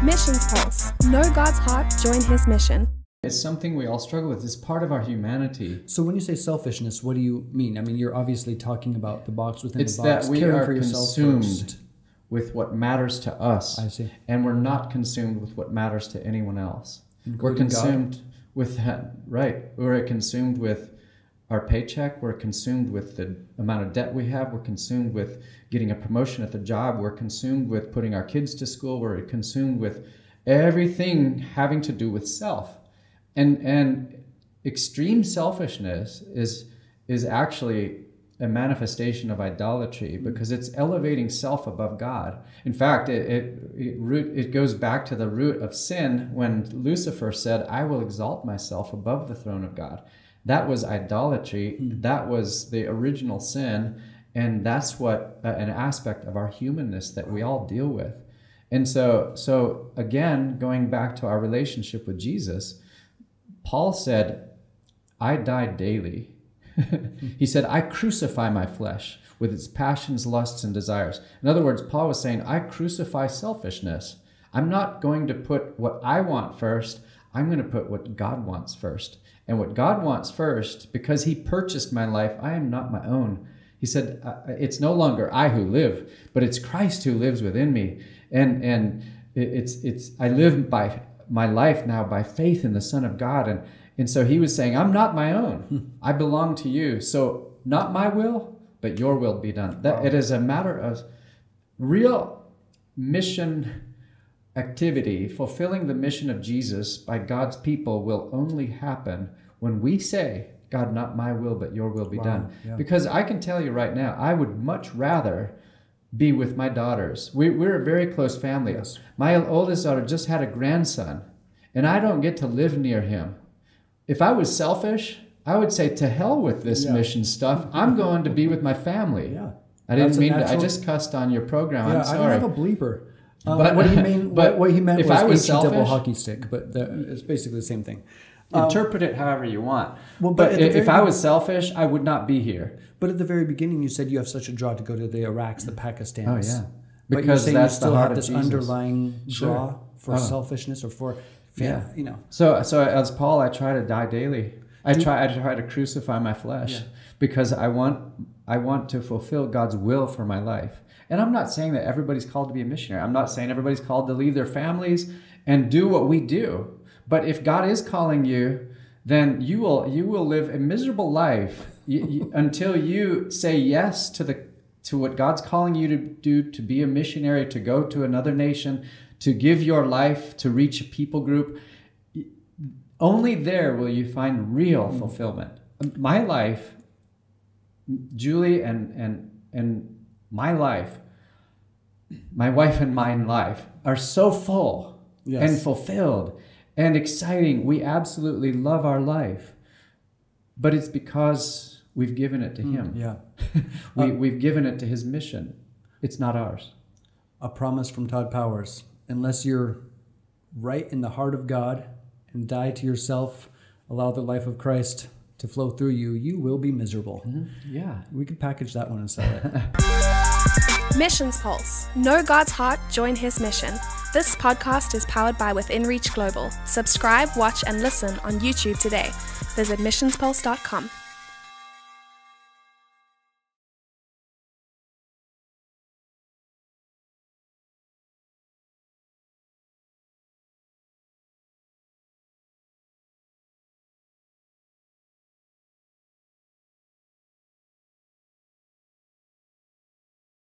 Missions Pulse. Know God's heart, join His mission. It's something we all struggle with. It's part of our humanity. So when you say selfishness, what do you mean? I mean, you're obviously talking about the box within It's the box. that we caring are for yourself consumed first. with what matters to us. I see. And we're not consumed with what matters to anyone else. Including we're consumed with that, right? We're consumed with our paycheck. We're consumed with the amount of debt we have. We're consumed with getting a promotion at the job. We're consumed with putting our kids to school. We're consumed with everything having to do with self. And extreme selfishness is actually a manifestation of idolatry, because it's elevating self above God. In fact, it goes back to the root of sin when Lucifer said, "I will exalt myself above the throne of God." That was idolatry. That was the original sin, and that's what an aspect of our humanness that we all deal with. And so again, going back to our relationship with Jesus, Paul said, "I die daily." He said, "I crucify my flesh with its passions, lusts, and desires." In other words, Paul was saying, I crucify selfishness. I'm not going to put what I want first. I'm going to put what God wants first. And what God wants first, because He purchased my life, I am not my own. He said, it's no longer I who live, but it's Christ who lives within me. And I live by my life now by faith in the Son of God. And so He was saying, I'm not my own. I belong to you. So not my will, but your will be done. That it is a matter of real mission activity. Fulfilling the mission of Jesus by God's people will only happen when we say, God, not my will, but your will be done. Yeah. Because I can tell you right now, I would much rather be with my daughters. We're a very close family. Yes. My oldest daughter just had a grandson, and I don't get to live near him. If I was selfish, I would say, to hell with this mission stuff. I'm going to be with my family. Yeah. I didn't mean to. I just cussed on your program. I'm sorry. I don't have a bleeper. But what he meant if was I was selfish, double selfish, hockey stick, but it's basically the same thing. Interpret it however you want. Well, but if I was selfish, I would not be here. But at the very beginning, you said you have such a draw to go to the Iraqs, the Pakistans. Oh, yeah. But because you're saying that's you still the heart have this of Jesus. Underlying draw for selfishness or for, you know. So as Paul, I try to die daily. I try to crucify my flesh because I want to fulfill God's will for my life. And I'm not saying that everybody's called to be a missionary. I'm not saying everybody's called to leave their families and do what we do. But if God is calling you, then you will live a miserable life until you say yes to what God's calling you to do, to be a missionary, to go to another nation, to give your life to reach a people group. Only there will you find real fulfillment. My life, Julie and my life, my wife and mine life are so full and fulfilled and exciting. We absolutely love our life, but it's because we've given it to Him. Yeah, we've given it to His mission. It's not ours. A promise from Todd Powers: unless you're right in the heart of God and die to yourself, allow the life of Christ to flow through you, you will be miserable. Mm-hmm. Yeah, we could package that one and sell it. Missions Pulse. Know God's heart, join His mission. This podcast is powered by Within Reach Global. Subscribe, watch, and listen on YouTube today. Visit missionspulse.com.